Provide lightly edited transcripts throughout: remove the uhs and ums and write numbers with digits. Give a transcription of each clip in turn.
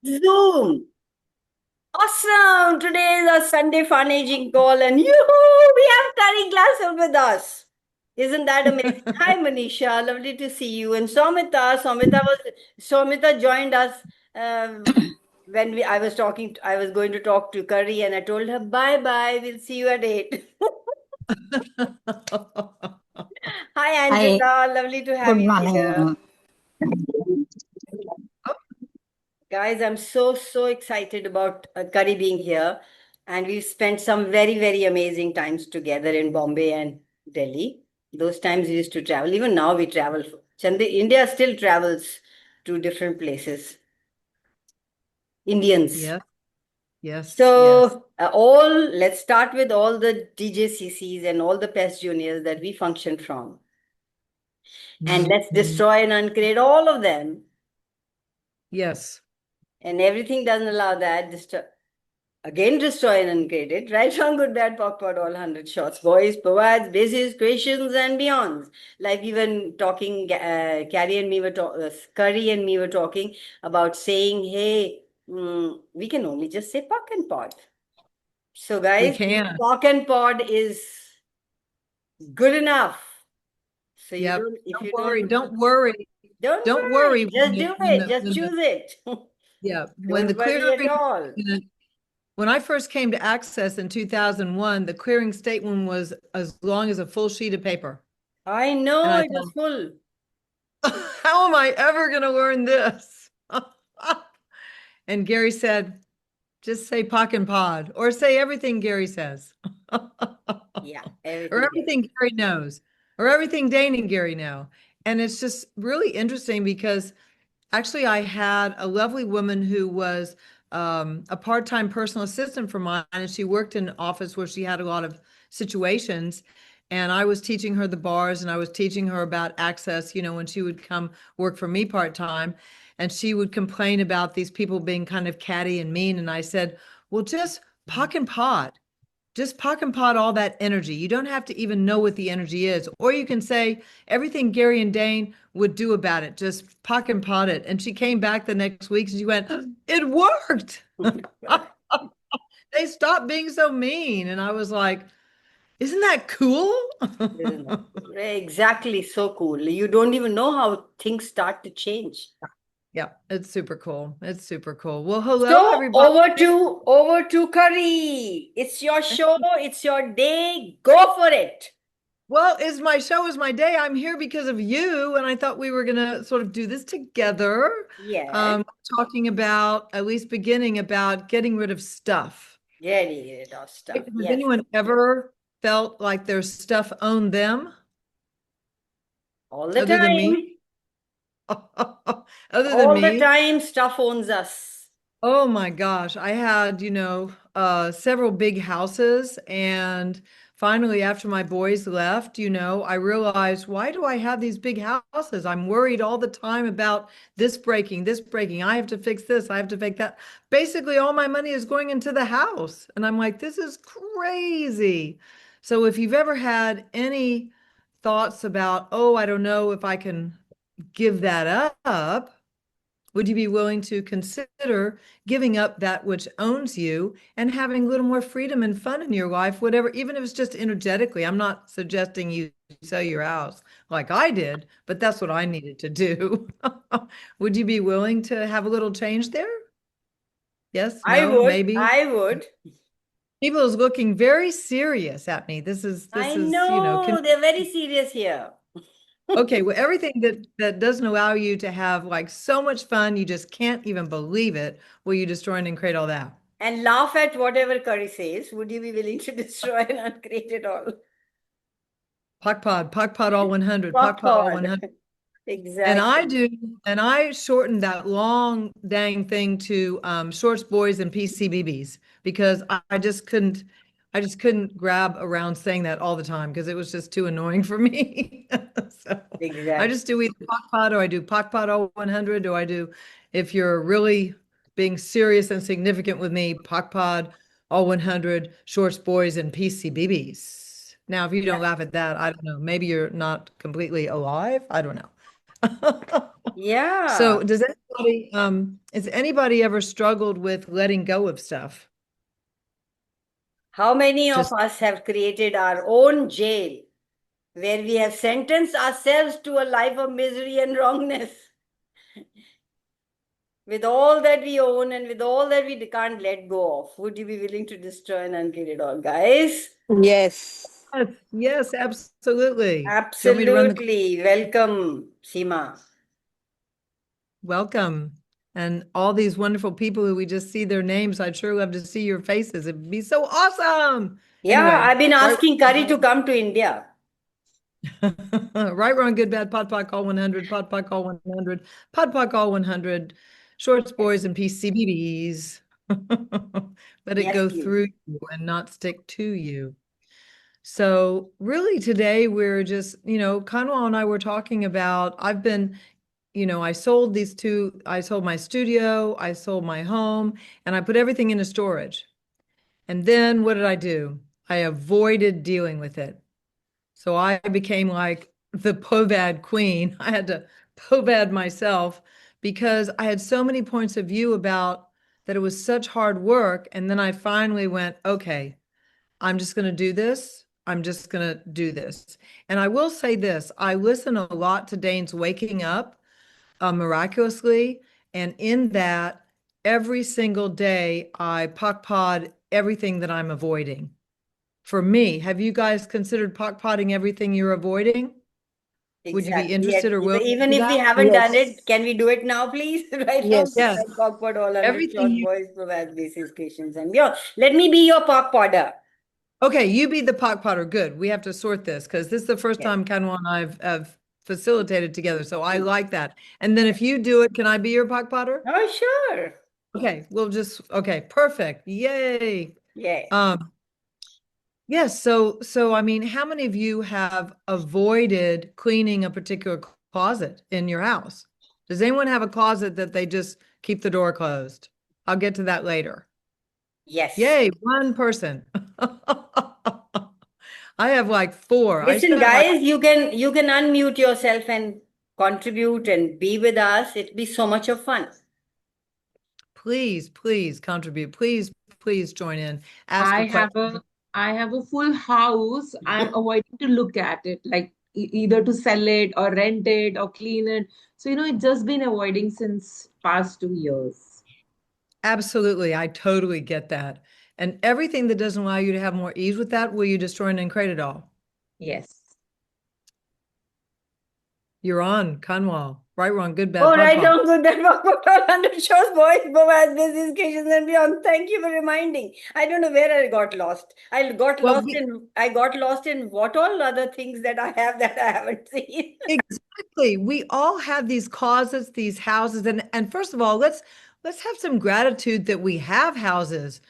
Zoom. Awesome. Today is our Sunday fun aging call, and yoo-hoo, we have Tari Glassell with us. Isn't that amazing? Hi, Manisha. Lovely to see you. And Somita. Somita joined us when I was I was going to talk to Curry, and I told her, bye bye. We'll see you at 8. Hi, Hi, Angela. Lovely to have good you here. morning. Guys, I'm so excited about Curry being here. And we've spent some very amazing times together in Bombay and Delhi. Those times we used to travel. Even now we travel. India still travels to different places. Indians. Yes, yes, yes. Let's start with all the DJCCs and all the PES juniors that we function from. And let's Mhm. destroy and uncreate all of them. Yes, And everything doesn't allow that. Again, destroy and uncreate it. Right, wrong, good, bad, POC, POD, all 100 shots. Voice, provides, basis, questions, and beyonds. Like even talking, Curry and me were talking about saying, hey, we can only just say POC and POD. So, we guys, can. POC and POD is good enough. So you Yep. don't, if Don't you worry. don't, Don't worry. don't Don't worry worry. Just do it. Just choose it. yeah, when the Don't worry at clearing, all. when I first came to Access in 2001, the clearing statement was as long as a full sheet of paper. I And know I it was thought, full. how am I ever going to learn this? And Gary said, just say pock and pod or say everything Gary says. Yeah, Or everything there. everything Gary knows, or everything Dane and Gary know. And it's just really interesting because actually I had a lovely woman who was a part-time personal assistant for mine, and she worked in an office where she had a lot of situations. And I was teaching her the bars and I was teaching her about access, when she would come work for me part-time. And she would complain about these people being kind of catty and mean. And I said, well, just pock and pod. Just pock and pot all that energy. You don't have to even know what the energy is. Or you can say everything Gary and Dane would do about it. Just pock and pot it. And she came back the next week and she went, it worked. They stopped being so mean. And I was like, isn't that cool? Isn't that cool? Exactly, so cool. You don't even know how things start to change. Yeah, it's super cool. It's super cool. Well, hello, So everybody. over to Curry. It's your show, it's your day. Go for it. Well, is my show is my day. I'm here because of you, and I thought we were gonna sort of do this together. Yes. Um, Talking about, at least beginning about getting rid of stuff. Getting rid of stuff. Has Yes. anyone ever felt like their stuff owned them, All the other than me? time. Other than All the me? time, stuff owns us. Oh my gosh, I had, several big houses, and finally after my boys left, I realized, why do I have these big houses? I'm worried all the time about this breaking, this breaking. I have to fix this, I have to fix that. Basically, all my money is going into the house, and I'm like, this is crazy. So if you've ever had any thoughts about, oh, I don't know if I can give that up, would you be willing to consider giving up that which owns you and having a little more freedom and fun in your life, whatever, even if it's just energetically? I'm not suggesting you sell your house like I did, but that's what I needed to do. Would you be willing to have a little change there? Yes, I no, would. maybe. I would. People is looking very serious at me. This is I this is, know they're very serious here. okay, well, everything that doesn't allow you to have like so much fun, you just can't even believe it. Will you destroy and create all that? And laugh at whatever Curry says. Would you be willing to destroy and uncreate it all? Pock pod all 100, pock pod all Popcorn. 100. And I Exactly. do, and I shortened that long dang thing to shorts, boys, and PCBBs because I just couldn't grab around saying that all the time because it was just too annoying for me. So I Exactly. just do either pock pod or I do pock pod all 100, or I do, if you're really being serious and significant with me, pock pod all 100, shorts, boys, and PCBBs. Now, if you don't laugh at that, I don't know. Maybe you're not completely alive. I don't know. Yeah. So does anybody has anybody ever struggled with letting go of stuff? How many of Just us have created our own jail where we have sentenced ourselves to a life of misery and wrongness with all that we own and with all that we can't let go of? Would you be willing to destroy and unkill it all, guys? Yes. yes, yes, absolutely. Do you want me to run the Absolutely. Welcome, Seema. welcome? And all these wonderful people who we just see their names, I'd sure love to see your faces. It'd be so awesome. Yeah, Anyway, I've been right, asking Curry to come to India. right, wrong, good, bad, pot, pot, call 100, pot, pot, call 100, pot, pot, call 100, shorts, Yes. boys, and PCBs. Let it Yes, go please. through you and not stick to you. So really today we're just, Kanwal and I were talking about, I sold I sold my studio, I sold my home, and I put everything into storage. And then what did I do? I avoided dealing with it. So I became like the POVAD queen. I had to POVAD myself because I had so many points of view about that it was such hard work. And then I finally went, okay, I'm just going to do this. I'm just going to do this. And I will say this, I listen a lot to Dane's Waking Up miraculously. And in that, every single day, I pod everything that I'm avoiding. For me, have you guys considered potting everything you're avoiding? Would you be Exactly. interested or willing to Even do if we that? haven't done it, Yes. can we do it now, please? Right now, Yes. Yes, like Cockpot, all 100 everything short you, boys, provide basis questions. And yeah, let me be your Park Podder. okay, you be the potter. Good. We have to sort this because this is the first Yes. time Kanwa and have facilitated together. So I like that. And then if you do it, can I be your potter? Oh, sure. Okay, okay, perfect. Yay. Yeah. Um, yes, so I mean, how many of you have avoided cleaning a particular closet in your house? Does anyone have a closet that they just keep the door closed? I'll get to that later. Yes. Yay, one person. I have like four. I Listen, spent like, guys, you can unmute yourself and contribute and be with us. It'll be so much of fun. please, please contribute. Please, please join in. Ask a I question. have a I have a full house. I'm avoiding to look at it, like either to sell it or rent it or clean it. So, it's just been avoiding since past 2 years. Absolutely. I totally get that. And everything that doesn't allow you to have more ease with that, will you destroy and create it all? Yes. You're on, Kanwal. Right, wrong, good, bad, Oh, pod, right pod. on, good. That was what 100 shows, boys, provide basis questions and beyond. Thank you for reminding. I don't know where I got lost. Well, we, I got lost in what all other things that I have that I haven't seen. exactly. We all have these closets, these houses, and first of all, let's have some gratitude that we have houses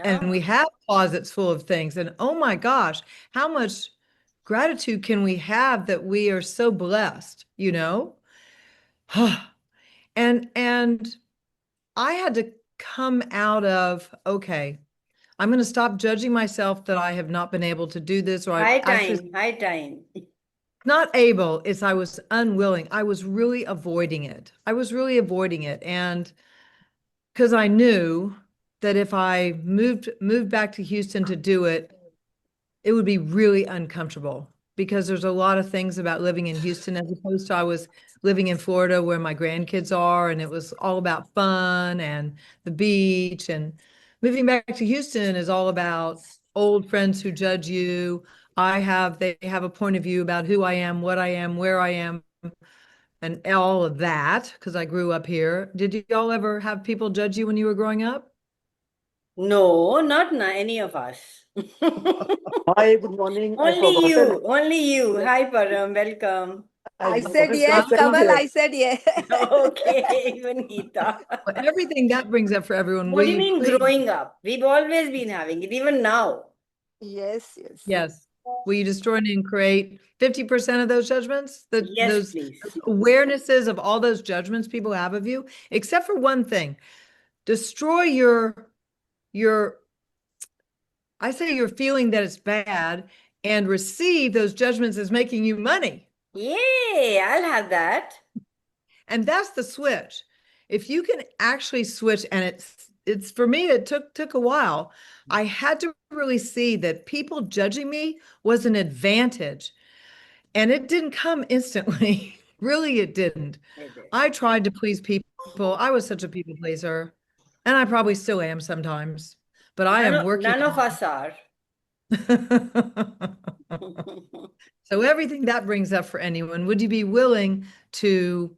and Yeah. we have closets full of things. And oh my gosh, how much gratitude can we have that we are so blessed, you know? And I had to come out of, okay, I'm going to stop judging myself that I have not been able to do this, or I High actually time, high time. not able, it's I was unwilling. I was really avoiding it. I was really avoiding it. And because I knew that if I moved back to Houston to do it, it would be really uncomfortable because there's a lot of things about living in Houston as opposed to I was living in Florida where my grandkids are, and it was all about fun and the beach. And moving back to Houston is all about old friends who judge you. They have a point of view about who I am, what I am, where I am, and all of that because I grew up here. Did y'all ever have people judge you when you were growing up? No, not any of us. Hi, good morning. I Only forgotten. you, only you. Hi, Param, welcome. I I forgotten said to yes, tell Kamal. you. I said yes. Okay, even Geeta. Well, everything that brings up for everyone, What will do you you mean please? growing up? We've always been having it, even now. Yes, yes. Yes. Will you destroy and create 50% of those judgments, Yes, those please. awarenesses of all those judgments people have of you, except for one thing, destroy your, I say your feeling that it's bad and receive those judgments as making you money. Yay, I'll have that. And that's the switch. If you can actually switch, and it's for me, it took a while. I had to really see that people judging me was an advantage. And it didn't come instantly. Really, it didn't. I tried to please people. I was such a people pleaser, and I probably still am sometimes, but I am working None of us are. on. So everything that brings up for anyone, would you be willing to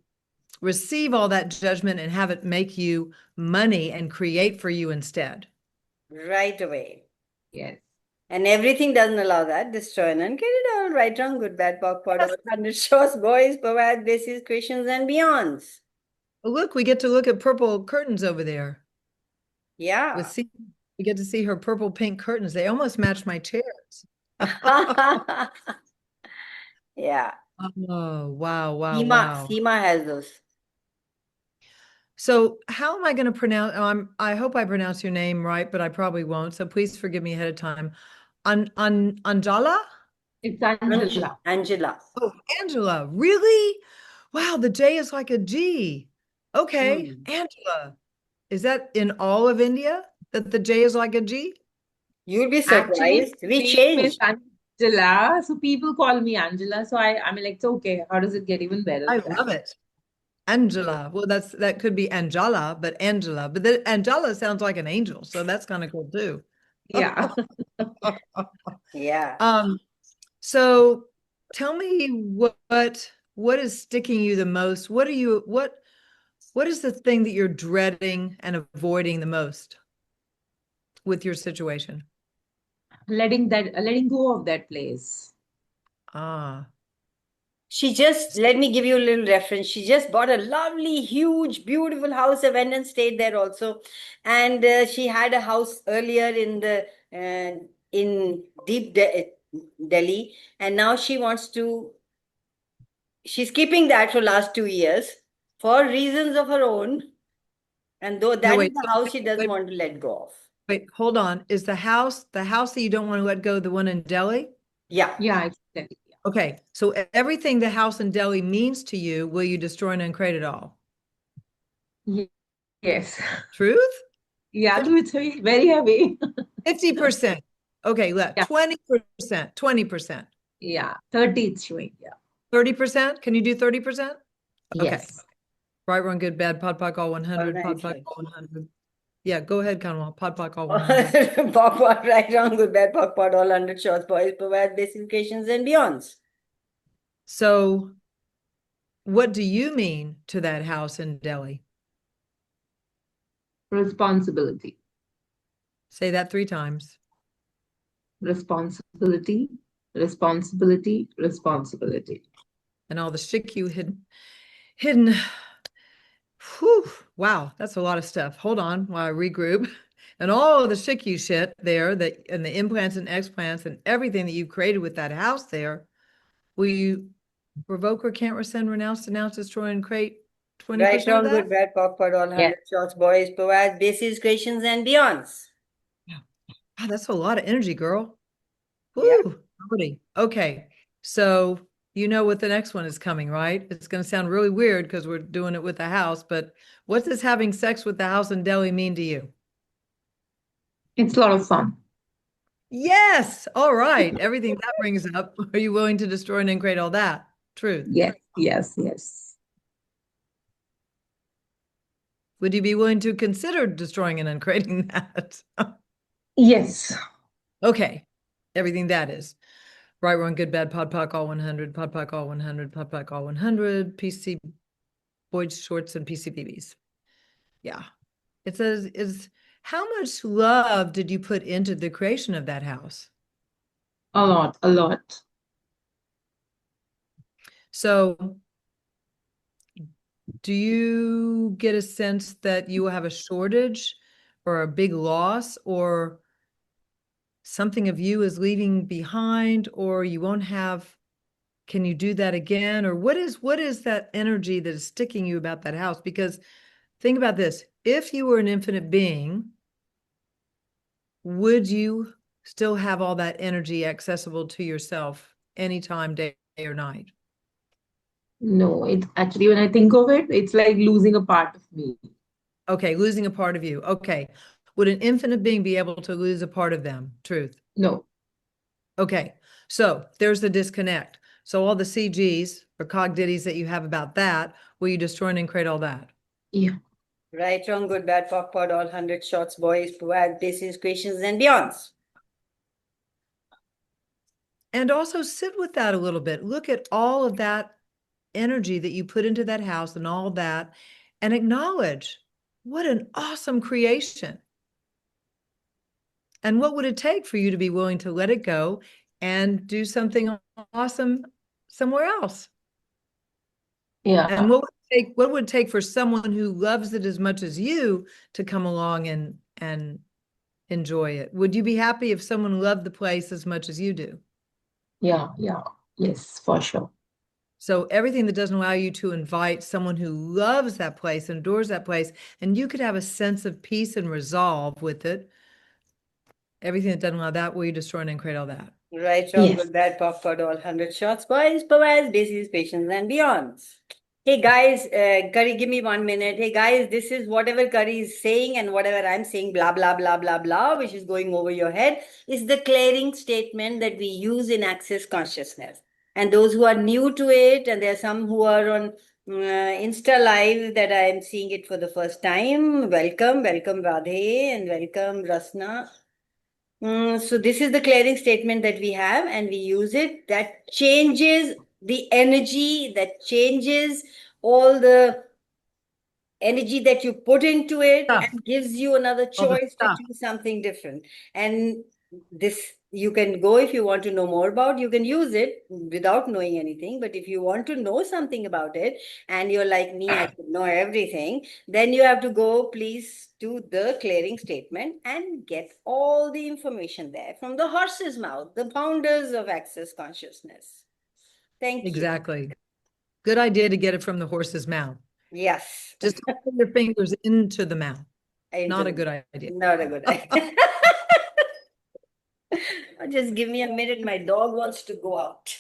receive all that judgment and have it make you money and create for you instead? Right away. Yes. And everything doesn't allow that. Destroy and get it all right, wrong, good, bad, POC, POD, all 100 shows, boys, provide basis, questions, and beyonds. Oh, look, we get to look at purple curtains over there. Yeah. We get to see her purple pink curtains. They almost match my chairs. Yeah. Oh, wow. Seema has those. So how am I going to pronounce, I hope I pronounce your name right, but I probably won't. So please forgive me ahead of time. Anjala? It's Angela. Angela. Oh, Angela, really? Wow, the J is like a G. Okay, Angela. Is that in all of India that the J is like a G? You'll be Actually, surprised. We my name is changed. Angela, so people call me Angela. So I mean, like, it's okay. How does it get even better? I love it. Angela. Well, that could be Angela, but Angela. But the Angela sounds like an angel, so that's kind of cool too. Yeah. Yeah. So tell me what is sticking you the most? What is the thing that you're dreading and avoiding the most with your situation? Letting go of that place. Ah, Let me give you a little reference. She just bought a lovely, huge, beautiful house. I went and stayed there also. And she had a house earlier in Delhi. And now she's keeping that for last 2 years for reasons of her own. And though no, that is wait, the house she doesn't want to let go of. wait, hold on. Is the house that you don't want to let go, the one in Delhi? Yeah. Yeah, exactly. Okay, so everything the house in Delhi means to you, will you destroy and uncreate it all? Yes. Truth? Yeah, it's very heavy. 50%. Okay, let Yeah. 20%, 20%. Yeah, 30 it's showing. Yeah. 30%? Can you do 30%? Okay. Yes. Right, wrong, good, bad, pod, poc, all 100, pod, poc, all 100. Yeah, go ahead, Kanwal. Pod, poc, all 100. Pop, right, wrong, good, bad, POC, POD, all 100 shots, boys, provide basic questions and beyonds. So what do you mean to that house in Delhi? Responsibility. Say that 3 times. Responsibility. Responsibility. Responsibility. And all the shit you hidden. Whew, wow, that's a lot of stuff. Hold on while I regroup. And all the shit there and the implants and explants and everything that you've created with that house there, will you revoke or can't rescind, renounce, denounce, destroy, and create 20% Right, of wrong, that? good, bad, POC, POD, all 100 shots, boys, provide basic questions and beyonds. Wow, that's a lot of energy, girl. Yeah. Woo, okay. So you know what the next one is coming, right? It's going to sound really weird because we're doing it with the house, but what does having sex with the house in Delhi mean to you? It's a lot of fun. Yes. All right. Everything that brings up. Are you willing to destroy and create all that? Truth. Yes, yes, yes. Would you be willing to consider destroying and uncreating that? Yes. Okay. Everything that is. Right, wrong, good, bad, pod, poc, all 100, pod, poc, all 100, pod, poc, all 100, PC, Boyd shorts, and PCBs. Yeah. It says, how much love did you put into the creation of that house? A lot, a lot. So do you get a sense that you will have a shortage or a big loss or something of you is leaving behind or you won't have, can you do that again? Or what is that energy that is sticking you about that house? Because think about this, if you were an infinite being, would you still have all that energy accessible to yourself anytime, day or night? No, it actually, when I think of it, it's like losing a part of me. Okay, losing a part of you. Okay. Would an infinite being be able to lose a part of them? Truth. No. Okay. So there's the disconnect. So all the CGs or cognities that you have about that, will you destroy and create all that? Yeah. Right, wrong, good, bad, POC, POD, all 100 shots, boys, provide bases, questions, and beyonds. And also sit with that a little bit. Look at all of that energy that you put into that house and all that, and acknowledge what an awesome creation. And what would it take for you to be willing to let it go and do something awesome somewhere else? Yeah. And what would it take for someone who loves it as much as you to come along and enjoy it? Would you be happy if someone loved the place as much as you do? Yeah. Yeah. Yes, for sure. So everything that doesn't allow you to invite someone who loves that place and adores that place, and you could have a sense of peace and resolve with it. Everything that doesn't allow that, will you destroy and create all that? Right, wrong, Yes. good, bad, POC, POD, all 100 shots, boys, provides bases, questions, and beyonds. Hey guys, Curry, give me 1 minute. Hey guys, this is whatever Curry is saying and whatever I'm saying, blah, blah, blah, blah, blah, which is going over your head, is the clearing statement that we use in Access Consciousness. And those who are new to it, and there are some who are on Insta Live that I am seeing it for the first time, welcome, welcome Radhe, and welcome Rasna. So this is the clearing statement that we have, and we use it. That changes the energy, that changes all the energy that you put into it Stuff, and gives you another all the choice to stuff. choose something different. And this you can go, if you want to know more about, you can use it without knowing anything. But if you want to know something about it and you're like me, I should know everything, then you have to go, please, to the clearing statement and get all the information there from the horse's mouth, the founders of Access Consciousness. Thank you. Exactly. Good idea to get it from the horse's mouth. Yes. Just don't put your fingers into the mouth. Into Not a the- good idea. Not a good idea. Just give me a minute. My dog wants to go out.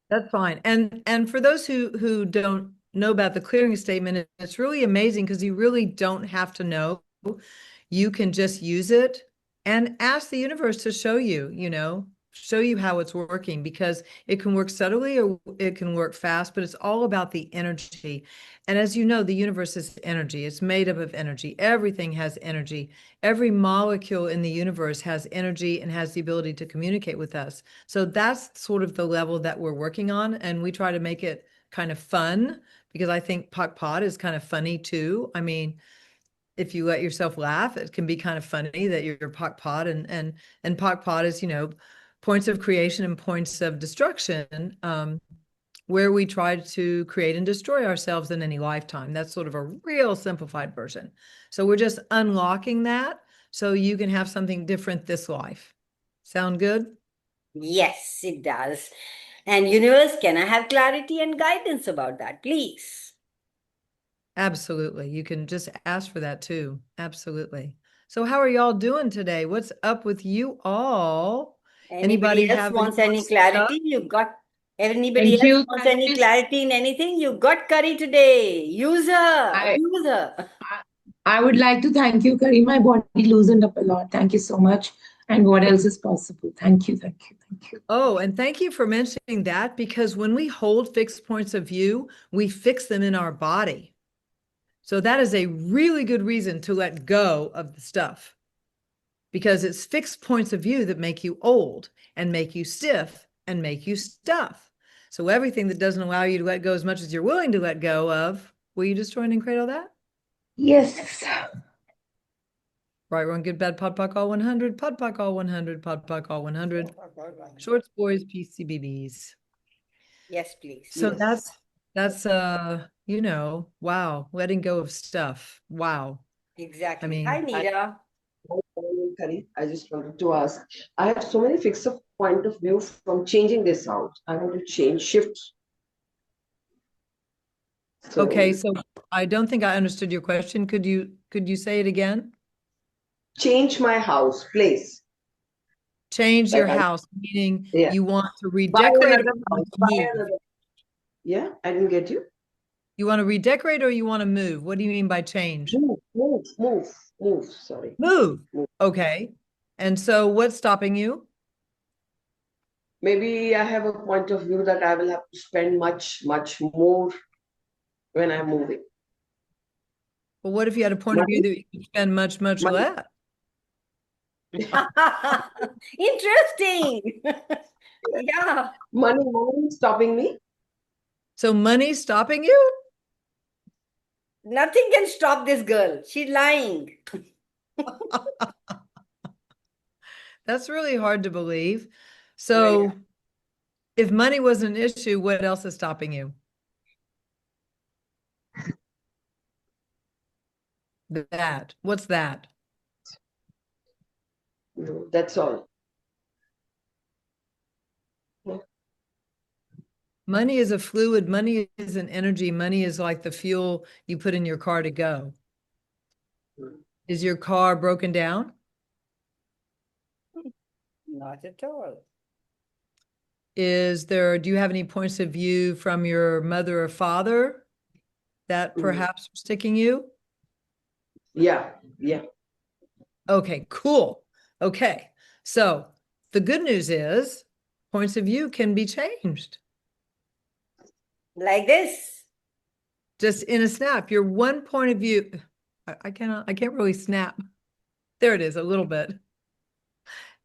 That's fine. And for those who don't know about the clearing statement, it's really amazing because you really don't have to know. You can just use it and ask the universe to show you, show you how it's working, because it can work subtly or it can work fast, but it's all about the energy. And as you know, the universe is energy. It's made up of energy. Everything has energy. Every molecule in the universe has energy and has the ability to communicate with us. So that's sort of the level that we're working on. And we try to make it kind of fun, because I think Puck Pod is kind of funny too. I mean, if you let yourself laugh, it can be kind of funny that you're Puck Pod, and Puck Pod is, points of creation and points of destruction, where we try to create and destroy ourselves in any lifetime. That's sort of a real simplified version. So we're just unlocking that so you can have something different this life. Sound good? Yes, it does. And universe, can I have clarity and guidance about that, please? Absolutely. You can just ask for that too. Absolutely. So how are y'all doing today? What's up with you all? Anybody Anybody else have any wants any stuff? clarity? You got. Anybody Thank else you. wants Thank any you. clarity in anything? You got Curry today. Use her. I, Use her. I would like to thank you, Karim. My body loosened up a lot. Thank you so much. And what else is possible? Thank you. Thank you. Thank you. Oh, and thank you for mentioning that, because when we hold fixed points of view, we fix them in our body. So that is a really good reason to let go of the stuff, because it's fixed points of view that make you old and make you stiff and make you stuff. So everything that doesn't allow you to let go as much as you're willing to let go of, will you destroy and create all that? Yes. Right, wrong, good, bad, pod, poc, all 100, pod, poc, all 100, pod, poc, all 100. Shorts, boys, PCBBs. Yes, please. So Yes. that's wow, letting go of stuff. Wow. I Exactly. Hi, mean, Neera. Kari, I just wanted to ask. I have so many fixed point of view from changing this out. I want to change, shift. okay, So so I don't think I understood your question. Could you say it again? change my house, place. Change your Like I, house, meaning yeah. you want to Buy redecorate or another you want house. to Buy move? another. Yeah, I didn't get you. You want to redecorate or you want to move? What do you mean by change? Move. Sorry. Move. Move. Okay. And so what's stopping you? Maybe I have a point of view that I will have to spend much more when I'm moving. Well, what if you had a point of view that you could spend much Money, less? Interesting. Yeah. money stopping me. So money's stopping you? Nothing can stop this girl. She's lying. That's really hard to believe. So if money was an issue, what else is stopping you? That. What's that? No, that's all. Money is a fluid. Money is an energy. Money is like the fuel you put in your car to go. Is your car broken down? Not at all. Do you have any points of view from your mother or father that perhaps are sticking you? Yeah. Okay, cool. Okay. So the good news is points of view can be changed. Like this. Just in a snap, your one point of view. I can't really snap. There it is, a little bit.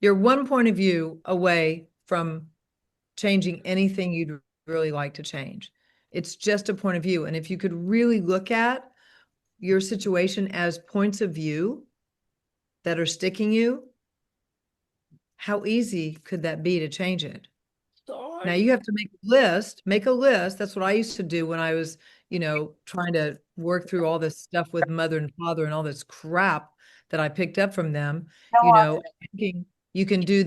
You're one point of view away from changing anything you'd really like to change. It's just a point of view. And if you could really look at your situation as points of view that are sticking you, how easy could that be to change it? Now you have to make a list. That's what I used to do when I was, trying to work through all this stuff with mother and father and all this crap that I picked up from them. Thinking you can do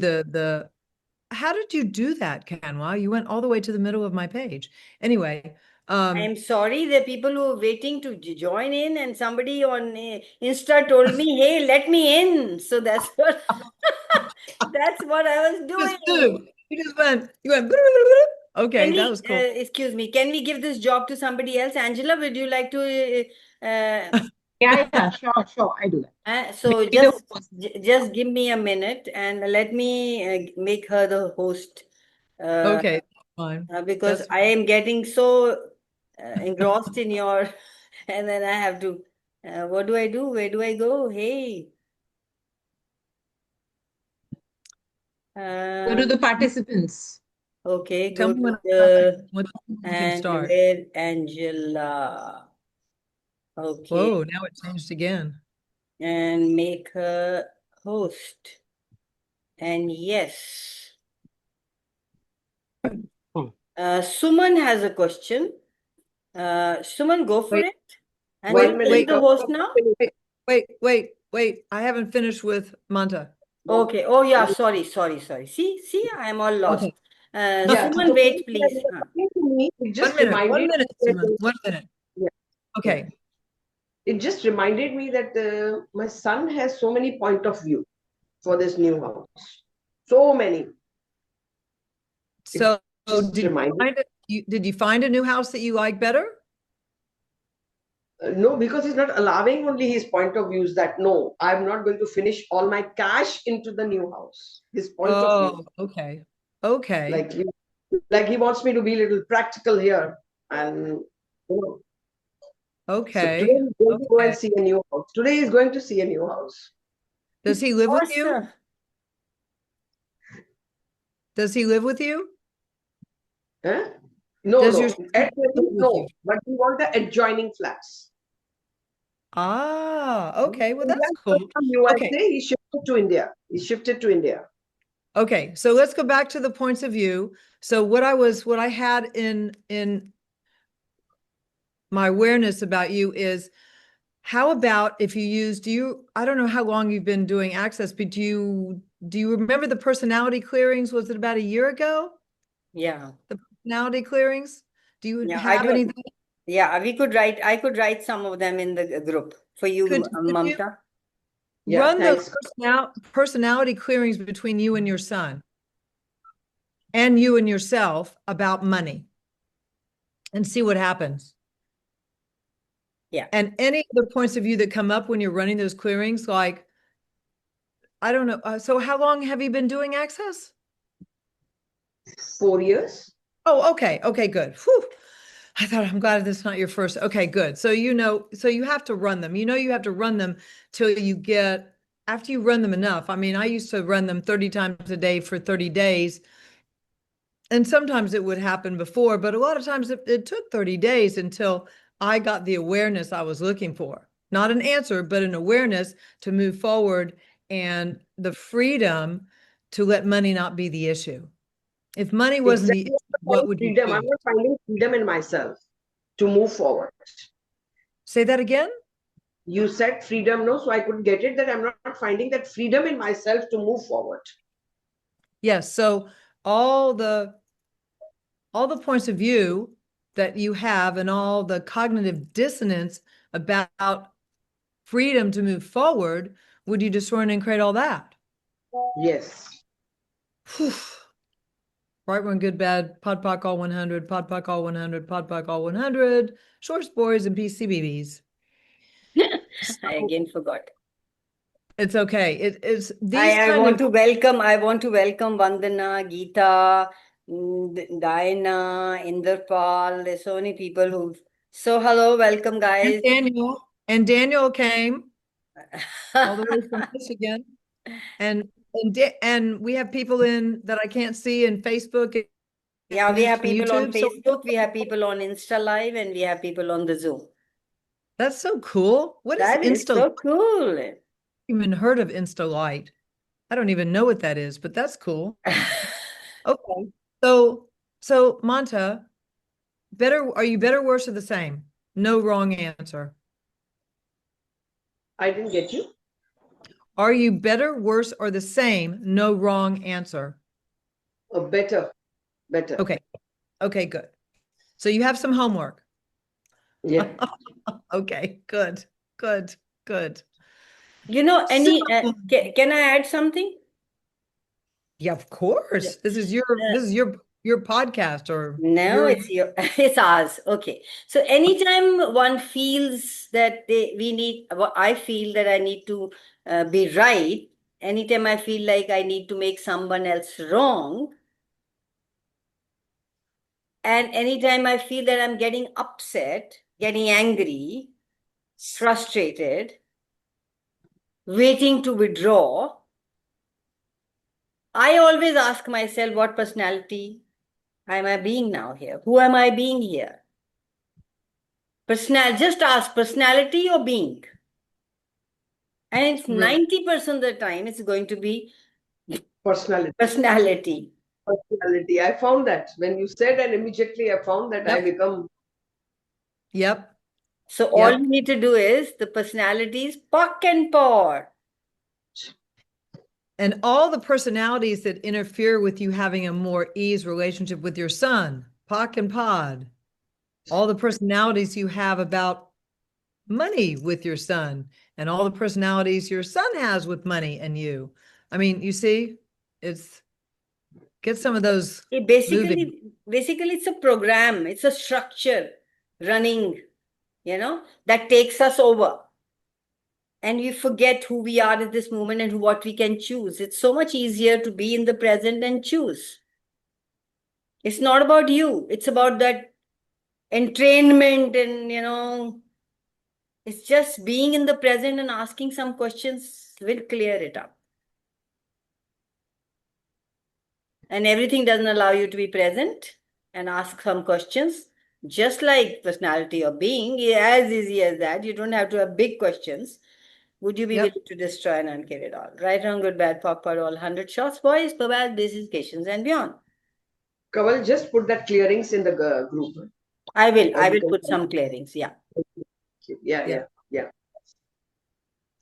how did you do that, Kanwal? You went all the way to the middle of my page. Anyway, I'm sorry, there are people who are waiting to join in, and somebody on Insta told me, "Hey, let me in." So that's what that's what I was doing. you went, okay, that was cool. Excuse me, can we give this job to somebody else? Angela, would you like to? Yeah, sure, I do that. So Be the host. just give me a minute and let me make her the host. Okay, fine. Because That's I am getting so engrossed in your, and then I have to, what do I do? Where do I go? Hey. Go to the participants. Okay, Tell go me to when the, we can and start. where Angela. Okay, Whoa, now it changed again. and make her host. And yes. Suman has a question. Suman, go for Wait, it. And wait, will you be the host now? wait. I haven't finished with Manta. Okay. Oh, yeah. Sorry. See, I am all lost. Okay. Yeah. Suman, So wait, please. talking to me, it just 1 reminded minute, me Simon, 1 minute. yeah, Okay. it just reminded me that my son has so many point of view for this new house. So many. So Just did reminded. did you find a new house that you like better? No, because he's not allowing only his point of views that no, I'm not going to finish all my cash into the new house. His point of view. Okay. Okay. Like he wants me to be a little practical here. And so Okay. today he's going to go and Okay. see a new house. Today he's going to see a new house. Does he live with you? Awesome. Does he live with you? Huh? No, Does your no. son At live present, with you? no. But we want the adjoining flats. Okay. Well, that's India's cool. from USA, Okay. he shifted to India. Okay. So let's go back to the points of view. So what I had in my awareness about you is how about if you use, I don't know how long you've been doing Access, but do you remember the personality clearings? Was it about a year ago? Yeah. The personality clearings? Do you Yeah. have anything? Yeah. I could write some of them in the group for you, Could you Mamta. Yeah, run those thanks. personality clearings between you and your son and you and yourself about money and see what happens. Yeah. And any other points of view that come up when you're running those clearings, like, I don't know. So how long have you been doing access? 4 years. Oh, okay. Okay, good. Whew. I'm glad this is not your first. Okay, good. So so you have to run them. You have to run them till after you run them enough. I mean, I used to run them 30 times a day for 30 days. And sometimes it would happen before, but a lot of times it took 30 days until I got the awareness I was looking for. Not an answer, but an awareness to move forward and the freedom to let money not be the issue. If money wasn't the Exactly. issue, what would you Freedom. do? I'm not finding freedom in myself to move forward. Say that again? You said freedom, no? So I couldn't get it, that I'm not finding that freedom in myself to move forward. Yes. So all the points of view that you have and all the cognitive dissonance about freedom to move forward, would you destroy and create all that? Yes. Whew. Right one, good, bad, pod poc all 100, pod poc all 100, pod poc all 100, shorts, boys, and PCBBs. I again forgot. It's okay. It's I want to welcome Vandana, Geeta, Diana, Inderpal. There's so many people so hello, welcome guys. And Daniel came all the way from Michigan. And we have people in that I can't see in Facebook. Yeah, we have people on YouTube. Facebook, we have people on Insta Live, and we have people on the Zoom. That's so cool. What is That is Insta? so cool. Even heard of Insta Light. I don't even know what that is, but that's cool. Okay. So Manta, are you better, worse, or the same? No wrong answer. I didn't get you. Are you better, worse, or the same? No wrong answer. Better. Okay. Okay, good. So you have some homework. Yeah. Okay, good. Can I add something? Yeah, of course. This is your podcast, or No, it's ours. Okay. So anytime one feels that I feel that I need to be right, anytime I feel like I need to make someone else wrong, and anytime I feel that I'm getting upset, getting angry, frustrated, waiting to withdraw, I always ask myself, what personality am I being now here? Who am I being here? Just ask personality or being. And it's Really? 90% of the time it's going to be Personality. personality. Personality. I found that when you said, and immediately I found that I become. Yep. So all you need to do is the personalities pock and pour. And all the personalities that interfere with you having a more ease relationship with your son, Pock and Pod. All the personalities you have about money with your son, and all the personalities your son has with money and you. I mean, you see, get some of those Basically, it's a program, it's a structure running, that takes us over. And we forget who we are at this moment and what we can choose. It's so much easier to be in the present and choose. It's not about you. It's about that entrainment and, it's just being in the present and asking some questions will clear it up. And everything doesn't allow you to be present and ask some questions. Just like personality or being, as easy as that. You don't have to have big questions. Would you be willing to destroy and uncare it all? Right, wrong, good, bad, pop, all 100 shots, boys, bad, basis, patience, and beyond. Kawal, just put that clearings in the group. I will put some clearings, yeah. Yeah.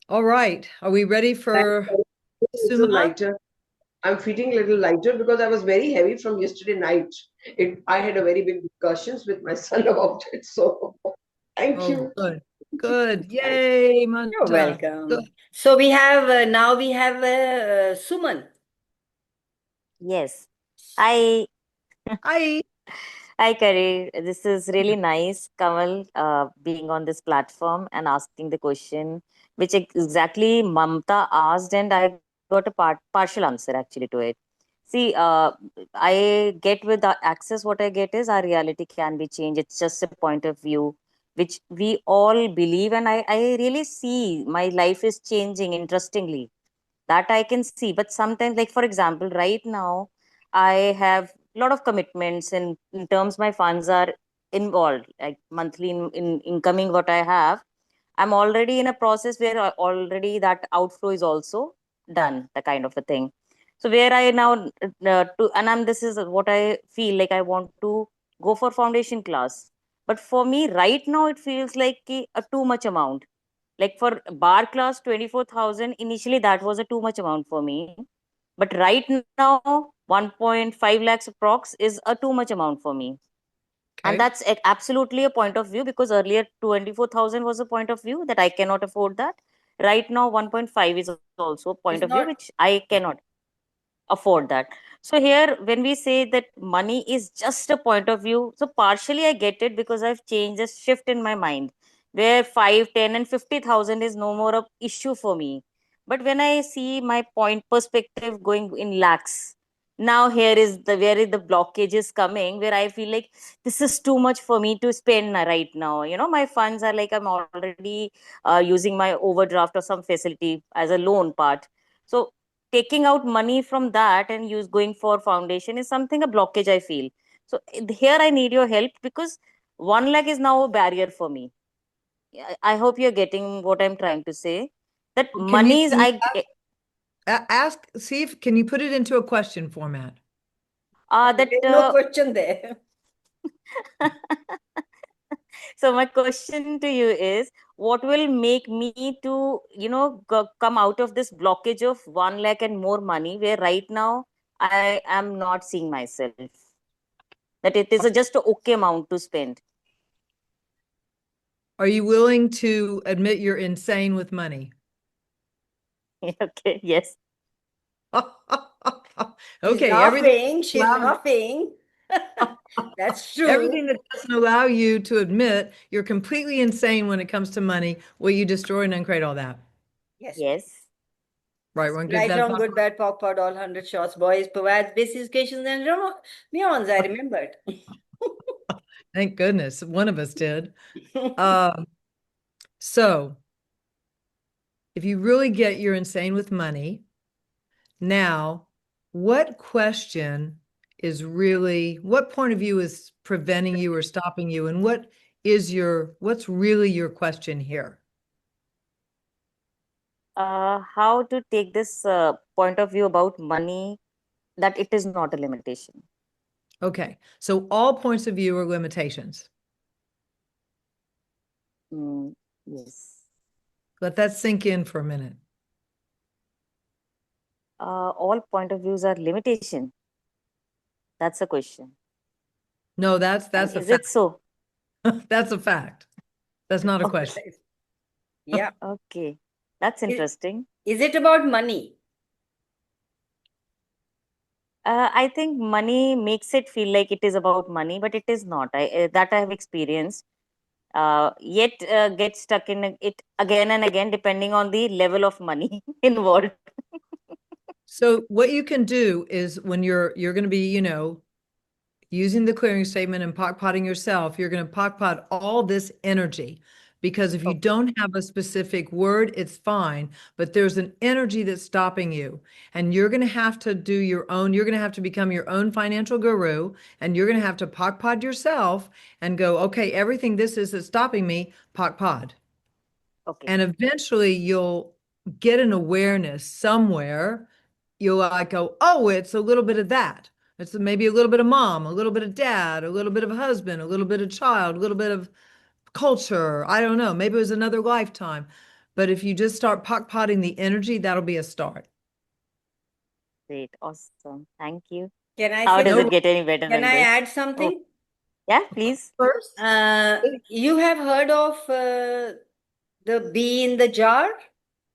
All right. Are we ready for Suma? Lighter. I'm feeling a little lighter because I was very heavy from yesterday night. I had a very big discussions with my son about it. So thank you. Good. Yay, Manta. You're welcome. Good. So we have Suman. Yes. I Hi. Hi, Kari. This is really nice, Kamal, being on this platform and asking the question, which exactly Mamta asked, and I got a partial answer actually to it. See, I get with the access, what I get is our reality can be changed. It's just a point of view, which we all believe, and I really see my life is changing interestingly. That I can see. But sometimes, like for example, right now, I have a lot of commitments, and in terms my funds are involved, like monthly in incoming what I have. I'm already in a process where already that outflow is also done, the kind of a thing. So where I now to and I'm this is what I feel like I want to go for foundation class. But for me, right now, it feels like a too much amount. Like for bar class, 24,000, initially that was a too much amount for me. But right now, 1.5 lakhs approx is a too much amount for me. And Okay. that's absolutely a point of view, because earlier 24,000 was a point of view that I cannot afford that. Right now, 1.5 is also a point of It's view which not. I cannot afford that. So here, when we say that money is just a point of view, so partially I get it, because I've changed a shift in my mind, where 5, 10, and 50,000 is no more a issue for me. But when I see my point perspective going in lakhs, now here is the where is the blockage is coming, where I feel like this is too much for me to spend right now. My funds are like I'm already using my overdraft or some facility as a loan part. So taking out money from that and use going for foundation is something a blockage I feel. So here I need your help, because 1 lakh is now a barrier for me. I hope you're getting what I'm trying to say, that Can you money is can you I ask, see if can you put it into a question format? that There's no question there. so my question to you is, what will make me to come out of this blockage of 1 lakh and more money, where right now I am not seeing myself that it is a just a okay amount to spend. Are you willing to admit you're insane with money? Okay, yes. She's Okay, laughing. She's laughing. That's true. everything that doesn't allow you to admit you're completely insane when it comes to money, will you destroy and uncreate all that? Yes, ma'am. Yes. Right, one good Right, bad wrong, pop. good, bad, pop, pod, all 100 shots, boys, provides basis, occasions, and neons. I remembered. Thank goodness one of us did. Um, so if you really get you're insane with money, now what question is really, what point of view is preventing you or stopping you, and what's really your question here? How to take this point of view about money, that it is not a limitation. Okay, so all points of view are limitations. Mm, yes. Let that sink in for a minute. All point of views are limitation. That's a question. No, And that's a is it fact. so? That's a fact. That's not a question. Right. Yeah. Okay. That's Is, interesting. is it about money? I think money makes it feel like it is about money, but it is not. That I have experienced. Yet get stuck in it again and again, depending on the level of money involved. So what you can do is when you're going to be, using the clearing statement and potting yourself, you're going to pot all this energy, because if you Okay. don't have a specific word, it's fine, but there's an energy that's stopping you, and you're going to have to do your own. You're going to have to become your own financial guru, and you're going to have to pod yourself and go, okay, everything this is that's stopping me, pod. Okay. And eventually you'll get an awareness somewhere. You'll like go, oh, it's a little bit of that. It's maybe a little bit of mom, a little bit of dad, a little bit of husband, a little bit of child, a little bit of culture. I don't know. Maybe it was another lifetime. But if you just start potting the energy, that'll be a start. Great. Awesome. Thank you. Can I How say does No, it get any better Can than I this? add Oh, something? yeah, please. first. You have heard of the bee in the jar?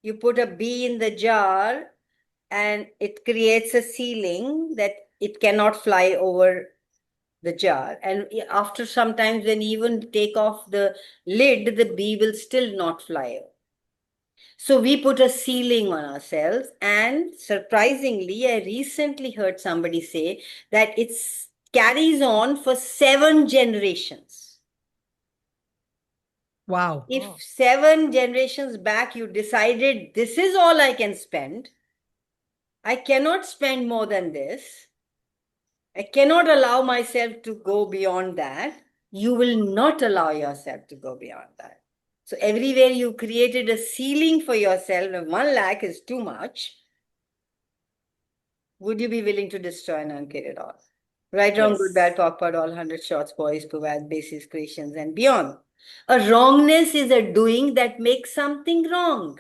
You put a bee in the jar and it creates a ceiling that it cannot fly over the jar. And after sometimes when even take off the lid, the bee will still not fly out. So we put a ceiling on ourselves. And surprisingly, I recently heard somebody say that it carries on for 7 generations. Wow. If Oh. 7 generations back you decided this is all I can spend, I cannot spend more than this, I cannot allow myself to go beyond that, you will not allow yourself to go beyond that. So everywhere you created a ceiling for yourself, if 1 lakh is too much, would you be willing to destroy and unkid it all? Right, wrong, good, bad, Yes. POC, all 100 shots, boys, provide basis, creations, and beyond. A wrongness is a doing that makes something wrong.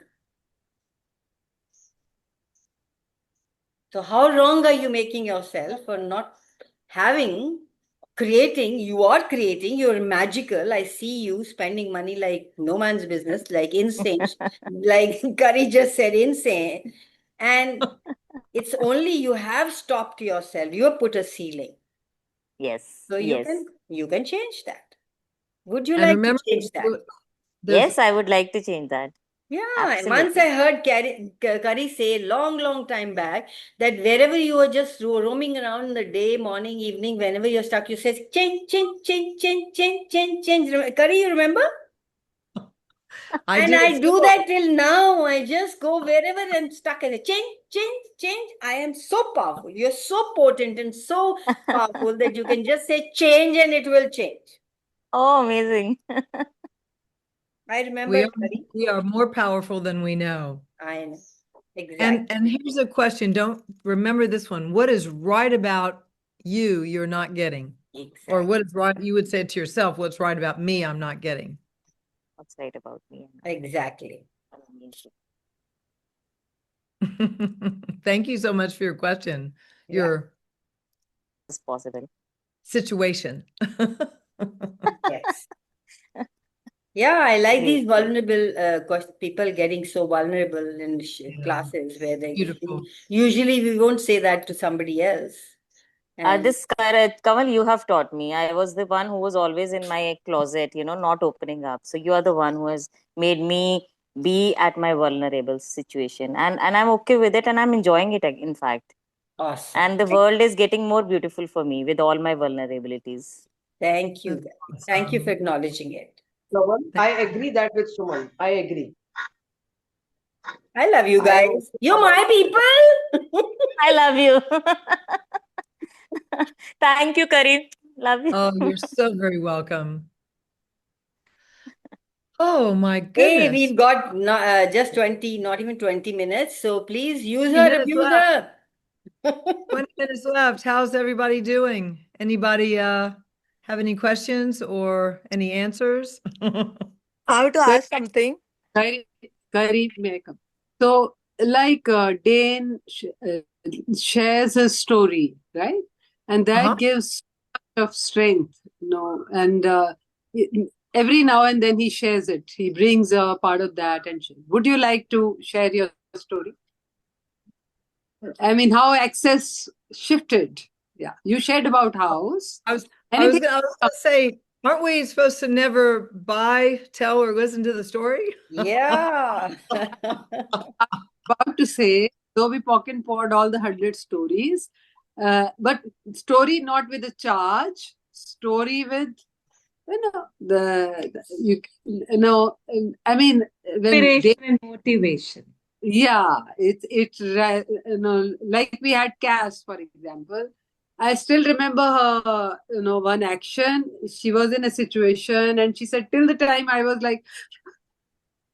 So how wrong are you making yourself for not creating? You are creating, you're magical. I see you spending money like no man's business, like insane, like Curry just said, insane. And it's only you have stopped yourself, you have put a ceiling. Yes. So Yes. you can change that. Would you And like to remember, change that? there's Yes, I would like to change that. Yeah, and once Absolutely. I heard Curry say long time back that wherever you are just roaming around in the day, morning, evening, whenever you're stuck, you say change, change, change, change, change, change, change. Curry, you remember? I And do I it do still. that till now. I just go wherever I'm stuck and I change, change, change. I am so powerful. You're so potent and so powerful that you can just say change and it will change. Oh, amazing. I remember We are, Curry. we are more powerful than we know. I know. And Exactly. here's a question. Don't remember this one. What is right about you you're not getting? Or Exactly. what is right, you would say to yourself, what's right about me I'm not getting? What's right about me? Exactly. Amazing. Thank you so much for your question, Yeah. your It's possible. situation. Yes. Yeah, I like these Great, great. vulnerable people getting so vulnerable in Yeah, classes where beautiful. usually we won't say that to somebody else. And This Kamal, you have taught me. I was the one who was always in my closet, not opening up. So you are the one who has made me be at my vulnerable situation, and I'm okay with it, and I'm enjoying it. In fact, awesome. and the world is getting more beautiful for me with all my vulnerabilities. Thank you. That's Thank you for awesome. acknowledging it. Naman, I agree that with Suman. I agree. I love you I am guys. also You're about my people. I love you. Thank you, Karim. Love you. Oh, you're so very welcome. Oh my Hey, goodness. we've got just 20, not even 20 minutes. So please use 20 her, minutes abuse left. her. 20 minutes left. How's everybody doing? Anybody have any questions or any answers? I have to Kari, ask something. Kari, may I come? So, like Dane shares his story, right? And Uh-huh. that gives much of strength, and every now and then he shares it. He brings a part of that and shares. Would you like to share your story? I mean, how access shifted. Yeah, you shared about house. I was Anything gonna say, aren't we supposed to never buy, tell, or listen to the story? Yeah. about to say, though we pocket poured all the 100 stories, but story not with a charge, story with I mean, when they, Inspiration and motivation. yeah, like we had Cass, for example. I still remember her, one action. She was in a situation and she said, till the time I was like,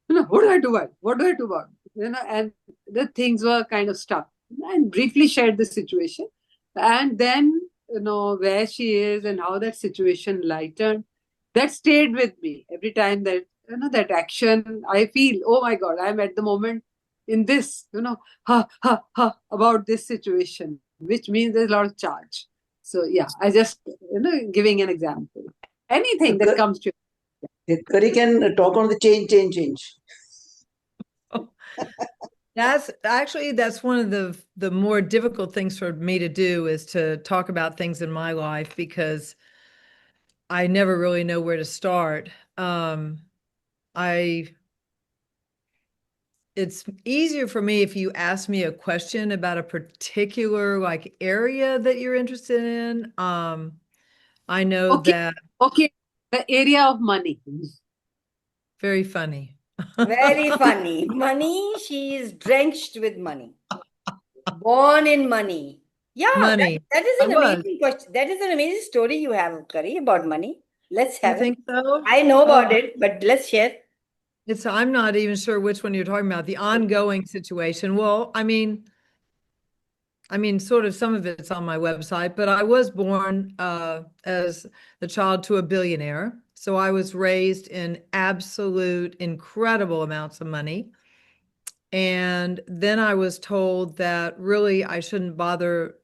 what do I do about? What do I do about? And the things were kind of stuck. And briefly shared the situation. And then, where she is and how that situation lightened, that stayed with me every time that, that action, I feel, oh my God, I'm at the moment in this, about this situation, which means there's a lot of charge. So yeah, I just, giving an example. Anything that comes to Curry can talk on the change. That's one of the more difficult things for me to do, is to talk about things in my life, because I never really know where to start. I It's easier for me if you ask me a question about a particular like area that you're interested in. I know Okay, that. okay. The area of money. Very funny. Very funny. Money, she is drenched with money. Born in money. Yeah, Money. that is I an was. amazing question. That is an amazing story you have, Kari, about money. Let's You have it. think so? I know Oh, about it, but let's share. I'm not even sure which one you're talking about. The ongoing situation. Well, I mean, sort of some of it's on my website, but I was born as the child to a billionaire. So I was raised in absolute incredible amounts of money. And then I was told that really I shouldn't bother,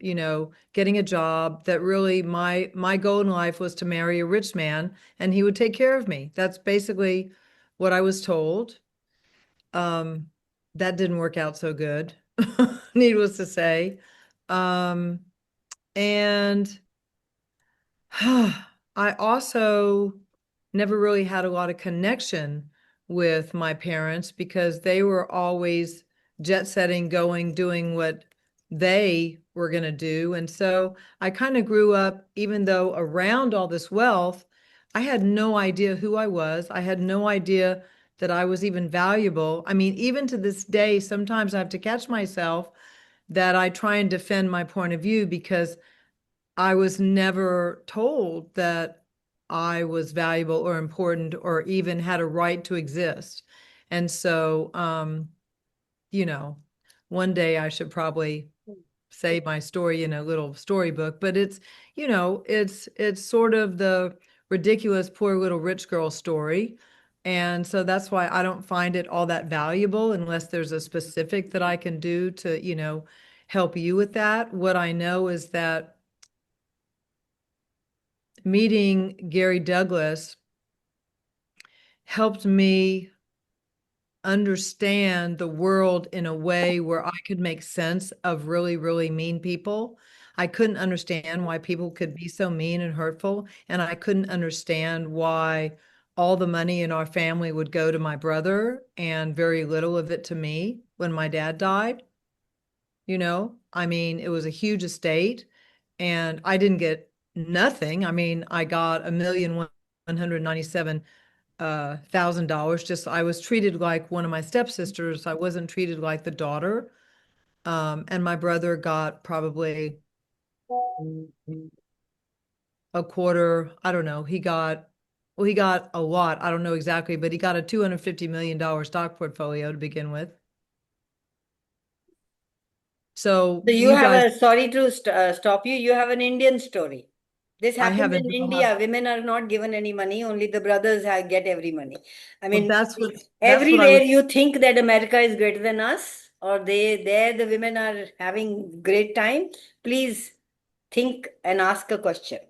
getting a job, that really my goal in life was to marry a rich man and he would take care of me. That's basically what I was told. Um, that didn't work out so good, needless to say. Um, and I also never really had a lot of connection with my parents because they were always jet setting, going, doing what they were going to do. And so I kind of grew up, even though around all this wealth, I had no idea who I was. I had no idea that I was even valuable. I mean, even to this day, sometimes I have to catch myself that I try and defend my point of view because I was never told that I was valuable or important or even had a right to exist. And so, you know, one day I should probably say my story in a little storybook, but it's sort of the ridiculous poor little rich girl story. And so that's why I don't find it all that valuable unless there's a specific that I can do to, help you with that. What I know is that meeting Gary Douglas helped me understand the world in a way where I could make sense of really, really mean people. I couldn't understand why people could be so mean and hurtful, and I couldn't understand why all the money in our family would go to my brother and very little of it to me when my dad died. I mean, it was a huge estate and I didn't get nothing. I mean, I got $1,197,000. Just I was treated like one of my stepsisters. I wasn't treated like the daughter. And my brother got probably a quarter. I don't know. He got a lot. I don't know exactly, but he got a $250 million stock portfolio to begin with. So So you you have guys, sorry to stop you. You have an Indian story. This I happens haven't. in India. Women are not given any money. Only the brothers get every money. I Well, mean, that's what I was. everywhere you think that America is greater than us, or there the women are having great time. Please think and ask a question.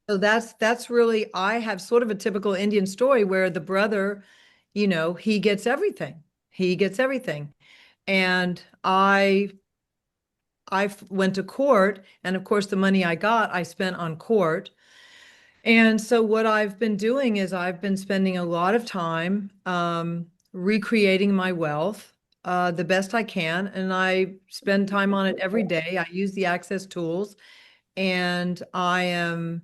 So that's really, I have sort of a typical Indian story where the brother, he gets everything. He gets everything. And I went to court, and of course the money I got, I spent on court. And so what I've been doing is I've been spending a lot of time recreating my wealth the best I can, and I spend time on it every day. I use the Access tools, and I am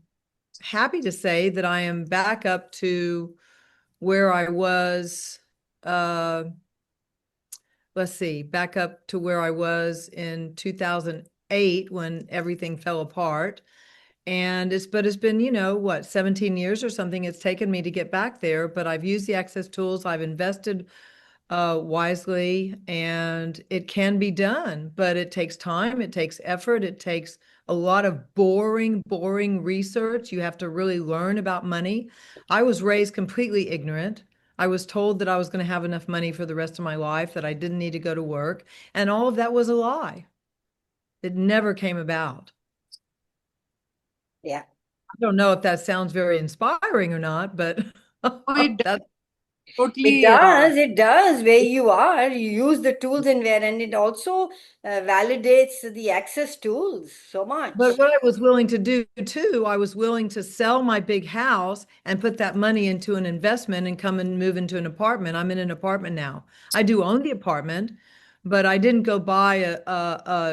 happy to say that I am back up to where I was, uh, let's see, back up to where I was in 2008 when everything fell apart. And it's been, what, 17 years or something it's taken me to get back there, but I've used the Access tools, I've invested wisely, and it can be done, but it takes time, it takes effort, it takes a lot of boring research. You have to really learn about money. I was raised completely ignorant. I was told that I was going to have enough money for the rest of my life, that I didn't need to go to work, and all of that was a lie. It never came about. Yeah. I don't know if that sounds very inspiring or not, but Oh, it that's Totally. It does. Where you are, you use the tools in where, and it also validates the access tools so much. But what I was willing to do too, I was willing to sell my big house and put that money into an investment and come and move into an apartment. I'm in an apartment now. I do own the apartment, but I didn't go buy a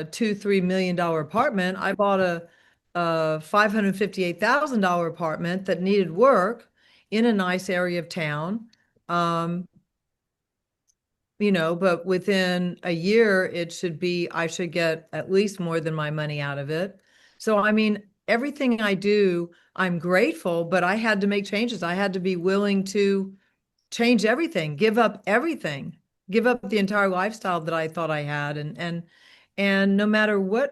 $2-3 million apartment. I bought a $558,000 apartment that needed work in a nice area of town. Um, but within a year, I should get at least more than my money out of it. So, I mean, everything I do, I'm grateful, but I had to make changes. I had to be willing to change everything, give up everything, give up the entire lifestyle that I thought I had. And no matter where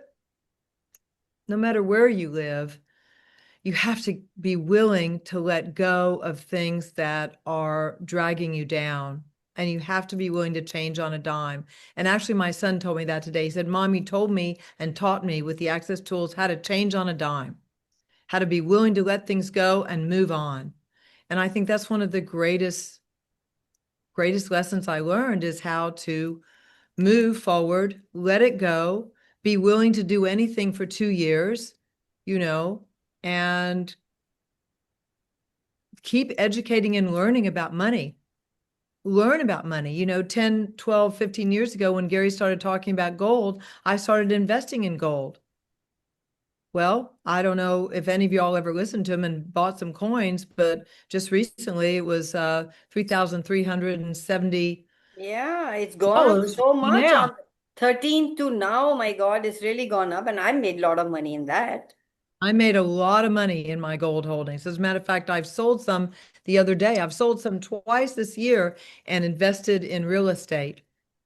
you live, you have to be willing to let go of things that are dragging you down. And you have to be willing to change on a dime. And actually, my son told me that today. He said, Mommy told me and taught me with the access tools how to change on a dime, how to be willing to let things go and move on. And I think that's one of the greatest lessons I learned is how to move forward, let it go, be willing to do anything for 2 years, and keep educating and learning about money. Learn about money. 10, 12, 15 years ago, when Gary started talking about gold, I started investing in gold. Well, I don't know if any of y'all ever listened to him and bought some coins, but just recently it was $3,370. Yeah, it's gone up so much Now, on 13 to now. My God, it's really gone up, and I made a lot of money in that. I made a lot of money in my gold holdings. As a matter of fact, I've sold some the other day. I've sold some twice this year and invested in real estate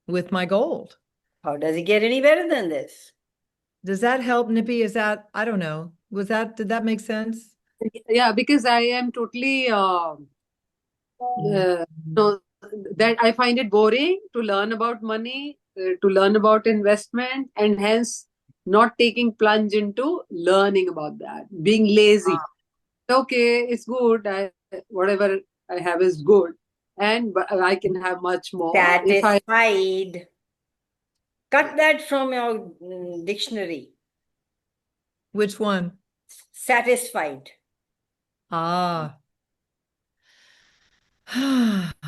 with my gold. How does it get any better than this? Does that help, Nippy? I don't know. Did that make sense? Yeah, because I am totally no, that I find it boring to learn about money, to learn about investment, and hence not taking plunge into learning about that, being lazy. Okay, it's good. Whatever I have is good, but I can have much more if I. Satisfied. Cut that from your dictionary. Which one? Satisfied. Ah.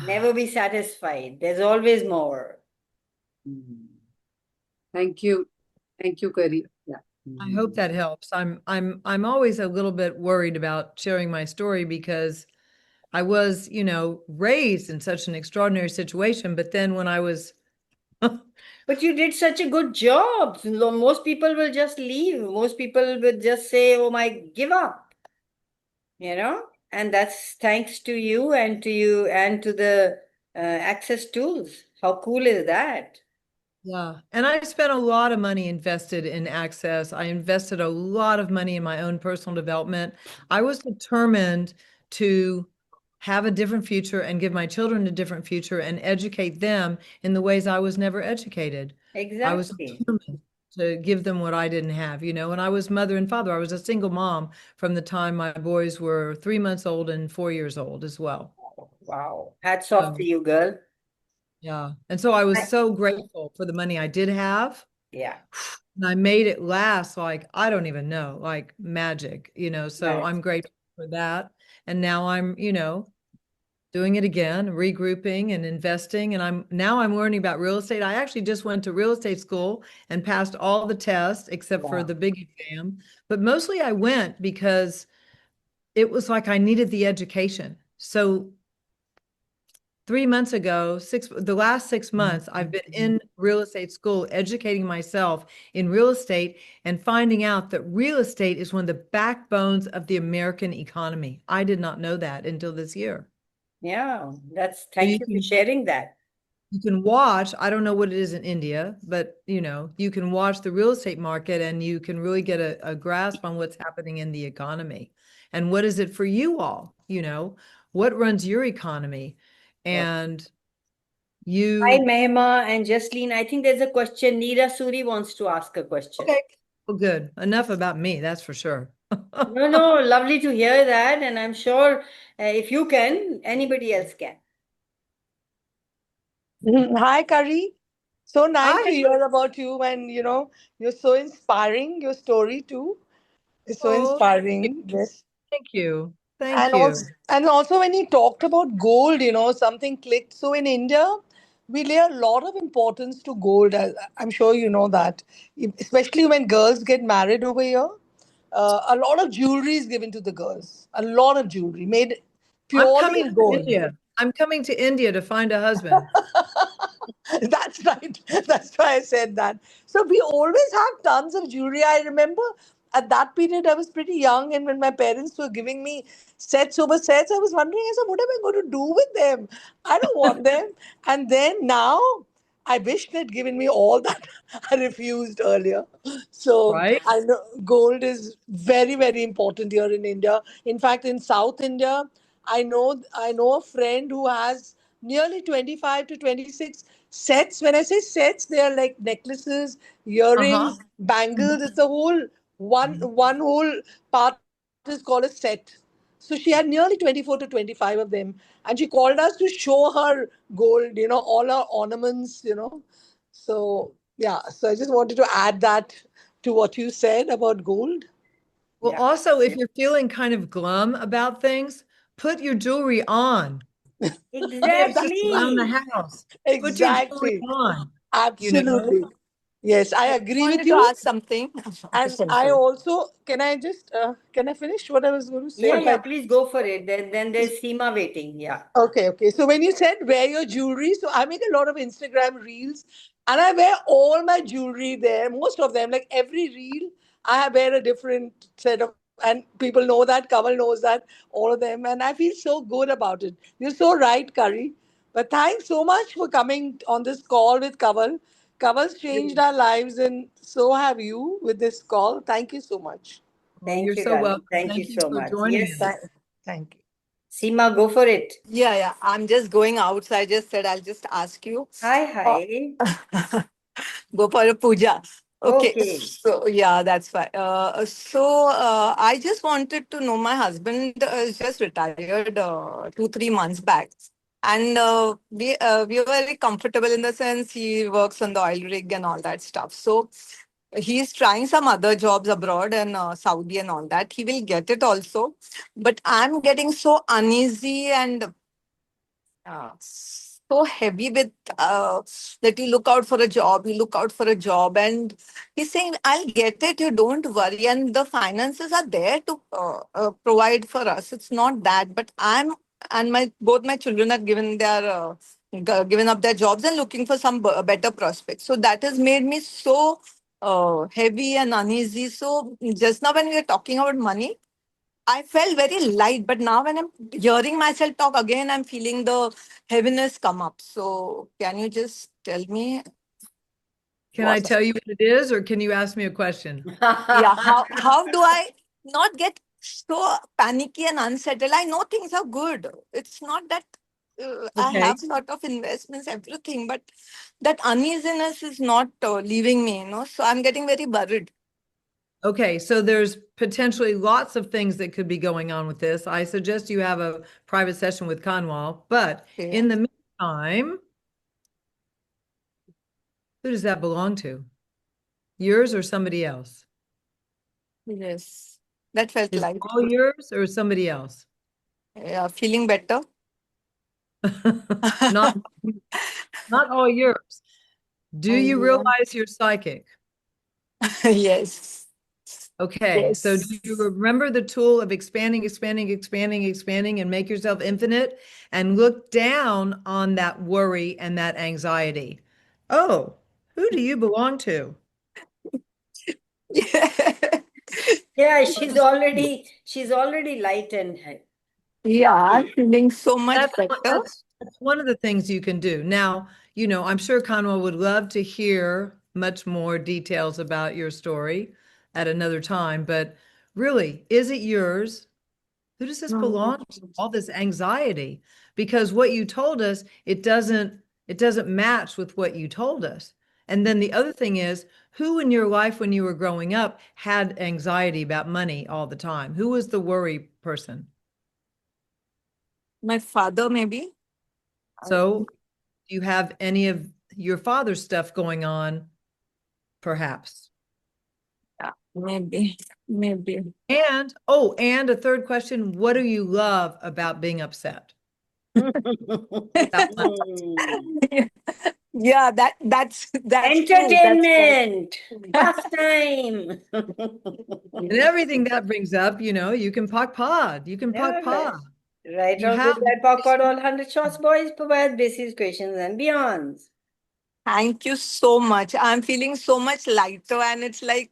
Never be satisfied. There's always more. Thank you, Kari. Yeah. I hope that helps. I'm always a little bit worried about sharing my story because I was, raised in such an extraordinary situation, but then when I was But you did such a good job. Most people will just leave. Most people will just say, oh my, give up. And that's thanks to you and to the access tools. How cool is that? Yeah. And I spent a lot of money invested in Access. I invested a lot of money in my own personal development. I was determined to have a different future and give my children a different future and educate them in the ways I was never educated. I was Exactly. determined to give them what I didn't have, and I was mother and father. I was a single mom from the time my boys were 3 months old and 4 years old as well. Wow. Hats off to you, girl. Yeah. And so I was so grateful for the money I did have. Yeah. And I made it last like, I don't even know, like magic, so Right. I'm grateful for that. And now I'm, doing it again, regrouping and investing. And I'm learning about real estate. I actually just went to real estate school and passed all the tests except for Wow. the big exam. But mostly I went because it was like I needed the education. So 3 months ago, the last 6 months, I've been in real estate school, educating myself in real estate and finding out that real estate is one of the backbones of the American economy. I did not know that until this year. Yeah. Thank you for sharing that. You can watch, I don't know what it is in India, but you can watch the real estate market and you can really get a grasp on what's happening in the economy. And what is it for you all? What runs your economy? And Hi, Mehma and Jasleen. I think there's a question. Neera Suri wants to ask a question. Okay. Well, good. Enough about me, that's for sure. No, lovely to hear that. And I'm sure if you can, anybody else can. Hi, Kari. So nice to Hi. hear about you, and you're so inspiring. Your story too is so Oh, inspiring. Yes. thank you. Thank And you. also when he talked about gold, something clicked. So in India, we lay a lot of importance to gold. I'm sure you know that, especially when girls get married over here. A lot of jewelry is given to the girls. A lot of jewelry made I'm purely coming in to gold. India. I'm coming to India to find a husband. That's right. That's why I said that. So we always have tons of jewelry. I remember at that period I was pretty young, and when my parents were giving me sets over sets, I was wondering, I said, what am I going to do with them? I don't want them. And then now I wish they'd given me all that I refused earlier. So Right? I know gold is very, very important here in India. In fact, in South India, I know a friend who has nearly 25 to 26 sets. When I say sets, they are like necklaces, Uh-huh. earrings, bangles. It's a whole one whole part is called a set. So she had nearly 24 to 25 of them. And she called us to show her gold, all her ornaments. So, yeah, so I just wanted to add that to what you said about gold. Well, Yeah. also, if you're feeling kind of glum about things, put your jewelry on. Just around the Exactly. house. Put your jewelry Exactly. on, you know? Absolutely. Yes, I I agree with wanted to you. ask something. And I also, can I finish what I was going to Yeah, say? yeah, please go for it. Then there's Seema waiting. Yeah. Okay, okay. So when you said wear your jewelry, so I make a lot of Instagram reels and I wear all my jewelry there, most of them, like every reel, wear a different set of, and people know that, Kamal knows that, all of them, and I feel so good about it. You're so right, Curry. But thanks so much for coming on this call with Kamal. Kamal's changed our lives, and so have you with this call. Thank you so much. Oh, Thank you're you, so darling. welcome. Thank you Thank you so for much. joining Yes. us. Thank you. Seema, go for it. Yeah, yeah. I'm just going out. So I just said I'll just ask you. Hi, Uh, hi. go for a puja. Okay. Okay. So yeah, that's fine. I just wanted to know, my husband is just retired 2 3 months back. And we are very comfortable in the sense he works on the oil rig and all that stuff. So he's trying some other jobs abroad and Saudi and all that. He will get it also. But I'm getting so uneasy and so heavy with that you look out for a job, you look out for a job, and he's saying, I'll get it, you don't worry. And the finances are there to provide for us. It's not that, but and my both my children are given up their jobs and looking for some better prospects. So that has made me so heavy and uneasy. So just now when we were talking about money, I felt very light, but now when I'm hearing myself talk again, I'm feeling the heaviness come up. So, can you just tell me Can I what? tell you what it is, or can you ask me a question? Yeah, how do I not get so panicky and unsettled? I know things are good. It's not that I Okay. have a lot of investments, everything, but that uneasiness is not leaving me. So I'm getting very worried. Okay, so there's potentially lots of things that could be going on with this. I suggest you have a private session with Kanwal, but Okay. in the meantime, who does that belong to? Yours or somebody else? Yes, that felt Is it light. all yours or somebody else? Yeah, feeling better. Not not all yours. Do you Yeah. realize you're psychic? Yes. Okay, so do you Yes. remember the tool of expanding, expanding, expanding, expanding, and make yourself infinite and look down on that worry and that anxiety? Oh, who do you belong to? Yeah. Yeah, she's already lightened. Yeah, feeling so much That's better. that's one of the things you can do. Now, I'm sure Conwell would love to hear much more details about your story at another time, but really, is it yours? Who does this belong to? All this anxiety? Because what you told us, it doesn't match with what you told us. And then the other thing is, who in your life when you were growing up had anxiety about money all the time? Who was the worry person? My father, maybe. I- So Do you have any of your father's stuff going on, perhaps? Yeah, maybe, maybe. And a third question, what do you love about being upset? About Yeah, that's true. That's right. Entertainment, pastime. and everything that brings up, you can talk pod. You can talk pod. Right, You all have good. That popcorn, all 100 shots, boys, provide basis questions and beyonds. Thank you so much. I'm feeling so much lighter, and it's like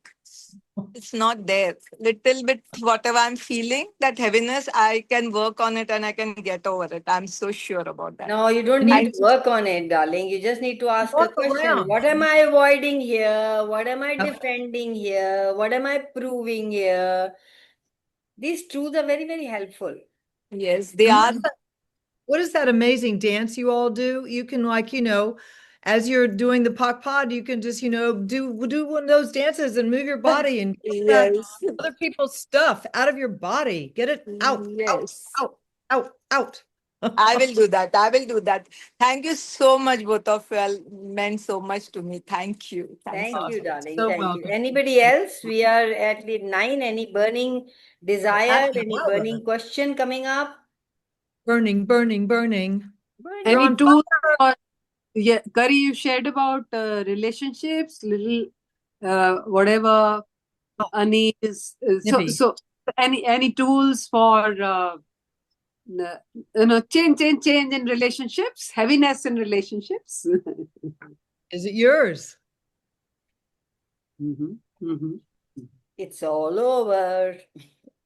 it's not there. Little bit, whatever I'm feeling, that heaviness, I can work on it and I can get over it. I'm so sure about that. No, you don't need Thank to work on it, darling. You just need to ask a walk question. around. What am I avoiding here? What am I Yep. defending here? What am I proving here? These truths are very, very helpful. Yes, they And are. what is that amazing dance you all do? You can as you're doing the Pak Pod, you can just, do one of those dances and move your body and get that Yes, other people's stuff out of your body. Get it out, yes. out, out, out. I will do that. I will do that. Thank you so much, both of you. All meant so much to me. Thank you. Thanks a Thank lot. you, darling. So Thank you. welcome. Anybody else? We are at least 9. Any burning desire? Any burning question coming up? Burning, burning, burning. You're Any on tools for, yeah, Kari, you shared about relationships, little whatever unease. Nippy. So any tools for change in relationships, heaviness in relationships. Is it yours? It's all over.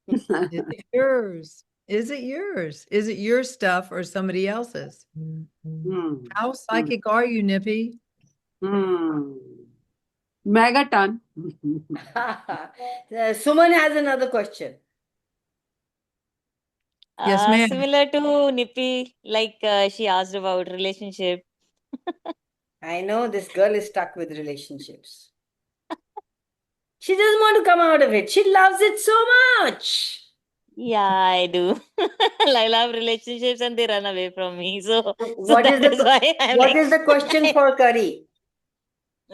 Is it yours? Is it yours? Is it your stuff or somebody else's? How psychic are you, Nippy? Megaton. Suman has another question. Yes, ma'am. Similar to Nippy, like she asked about relationship. I know this girl is stuck with relationships. She doesn't want to come out of it. She loves it so much. Yeah, I do. I love relationships and they run away from me. So What is that is the why I'm what like, is the question for Kari?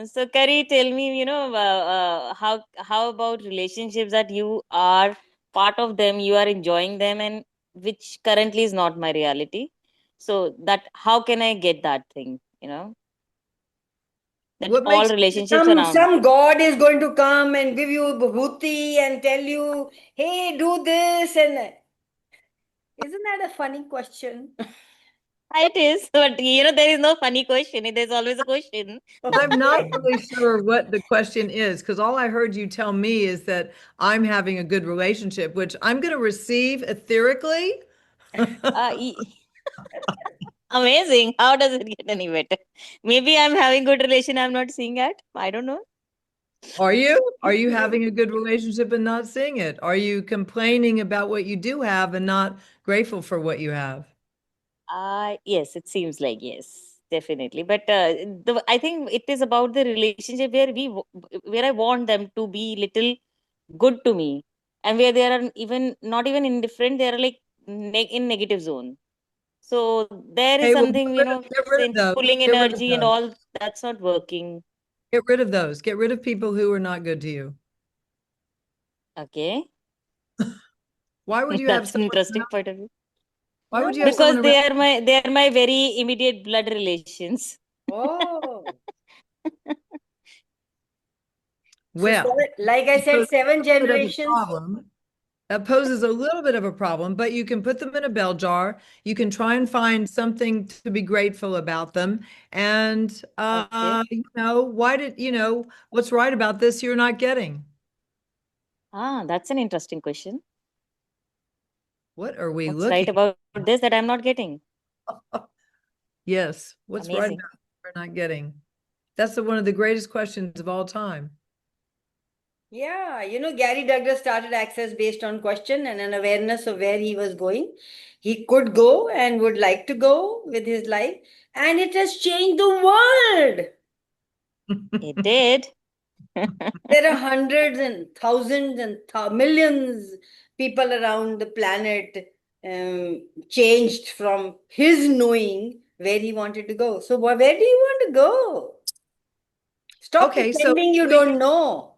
So Kari, tell me, how about relationships that you are part of them, you are enjoying them, and which currently is not my reality. So that how can I get that thing, that What all makes relationships around. Some God is going to come and give you bhuti and tell you, hey, do this. And isn't that a funny question? It is, but there is no funny question. There's always a question. I'm not really sure what the question is, because all I heard you tell me is that I'm having a good relationship, which I'm going to receive etherically. Amazing. How does it get any better? Maybe I'm having good relation. I'm not seeing it. I don't know. Are you? Are you having a good relationship and not seeing it? Are you complaining about what you do have and not grateful for what you have? Yes, it seems like yes, definitely. But I think it is about the relationship where I want them to be little good to me, and where they are even not even indifferent. They are like in negative zone. So there is Hey, well, something get rid of since those. pulling Get rid of energy and those. all that's not working. Get rid of those. Get rid of people who are not good to you. Okay, Why would you have that's an someone interesting point of view. Why would you have Because someone around? they are my very immediate blood relations. Oh. So Well, like I said, 7 bit of a generations. problem. That poses a little bit of a problem, but you can put them in a bell jar. You can try and find something to be grateful about them. And, Okay. what's right about this you're not getting? That's an interesting question. What are we What's right looking? about this that I'm not getting? Yes, what's right Amazing. about it we're not getting? That's one of the greatest questions of all time. Yeah, Gary Douglas started Access based on question and an awareness of where he was going. He could go and would like to go with his life, and it has changed the world. It did. There are hundreds and thousands and millions people around the planet changed from his knowing where he wanted to go. So where do you want to go? Stop Okay, so pretending you don't know.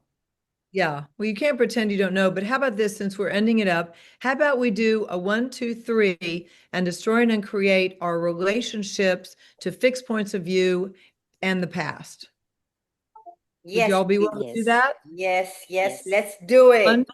yeah, well, you can't pretend you don't know, but how about this, since we're ending it up, how about we do a 1, 2, 3 and destroy and create our relationships to fixed points of view and the past. Would Yes, y'all be willing to do Yes. that? yes, Yes. let's do it.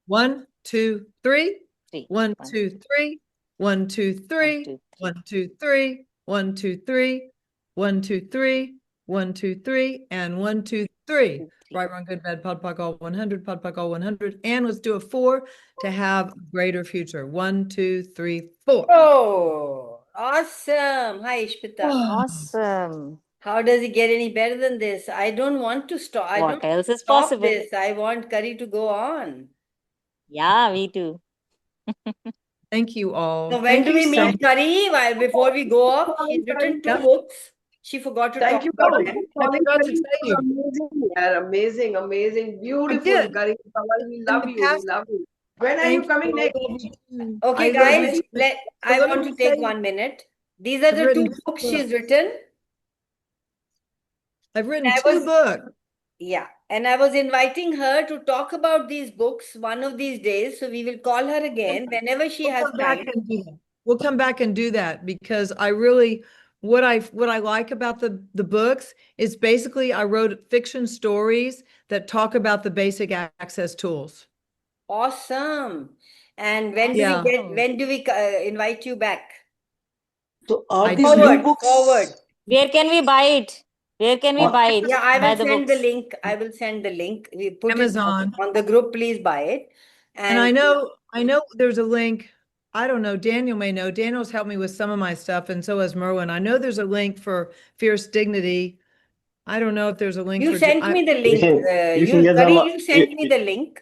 1, 2, 3. 3. 1, 2, 3. 1, 2, 3. 1, 2, 3. 1, 2, 3. 1, 2, 3. 1, 2, 3. And 1, 2, 3. 2, 3. Right, wrong, good, bad, pod, poc, all 100, pod, poc, all 100. And let's do a 4 to have a greater future. 1, 2, 3, 4. Oh, awesome. Hi, Ishpita. Awesome. How does it get any better than this? I don't want to stop. I What don't else is stop possible? this. I want Curry to go on. Yeah, me too. Thank you all. So when Thank do you we so meet much. Curry? Well, before we go off, she's written 2 Yep. books. She forgot to Thank talk you, about Kamal. them. I forgot to You tell were you. amazing. Yeah, amazing, amazing, beautiful. did. Kamal, we In love the you. We past, love you. When are thank you coming you. I next? love you too. Okay, I love guys, you too. I Well, want let to me take say, 1 minute. These are I've the 2 written books 2 she's books. written. I've written I 2 was- books. Yeah, and I was inviting her to talk about these books one of these days. So we will call her again whenever she We'll has come back time. and do that. We'll come back and do that because I really what I like about the books is basically I wrote fiction stories that talk about the basic access tools. Awesome. And when Yeah. do we invite you back? So are I these don't new know. books? Forward. Where can we buy it? Where can we On buy it? Yeah, I Buy will the send the books. link. I will send the link. We put Amazon. it on the group. Please buy it. And I know there's a link. I don't know. Daniel may know. Daniel's helped me with some of my stuff, and so has Merwin. I know there's a link for Fierce Dignity. I don't know if there's a link you for. sent me the link. You can get them. You sent me the link.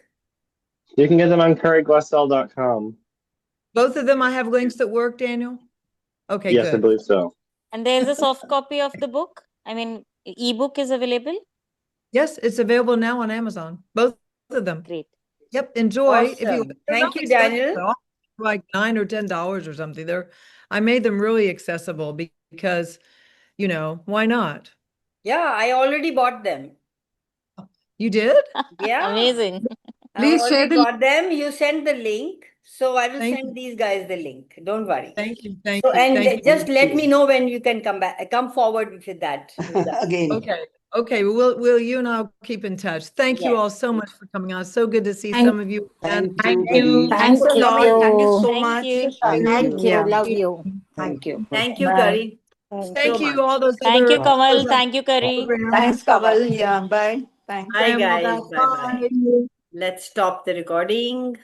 You can get them on curryglassell.com. Both of them, I have links that work, Daniel? Okay, Yes, I good. believe so. And there's a soft copy of the book. I mean, ebook is available. Yes, it's available now on Amazon. Both of them. Great. Yep, enjoy. If you Awesome. they're Thank not you, expensive Daniel. at all, like $9 or $10 or something. I made them really accessible because, why not? Yeah, I already bought them. You did? Yeah. Amazing. I Please share already the got them. You send the link. So I will Thank send you. these guys the link. Don't worry. Thank you. Thank So, you. and Thank you. just let me know when you can come forward with that. again. Okay. Okay. Will you and I'll keep in touch. Thank you Yes. all so much for coming on. So good to see Thank- some of you. And Thank you. Thanks a lot. Thank you so Thank much. you. Thank you. Yeah. Love you. Thank you. Thank you, Bye. Curry. Thank So you, much. all those Thank you, other Kamal. Thank you, Curry. programs. Thanks, Kaval. Yeah, bye. Thanks. Bye, Bye, Mother. guys. Bye bye. Bye. Let's stop the recording.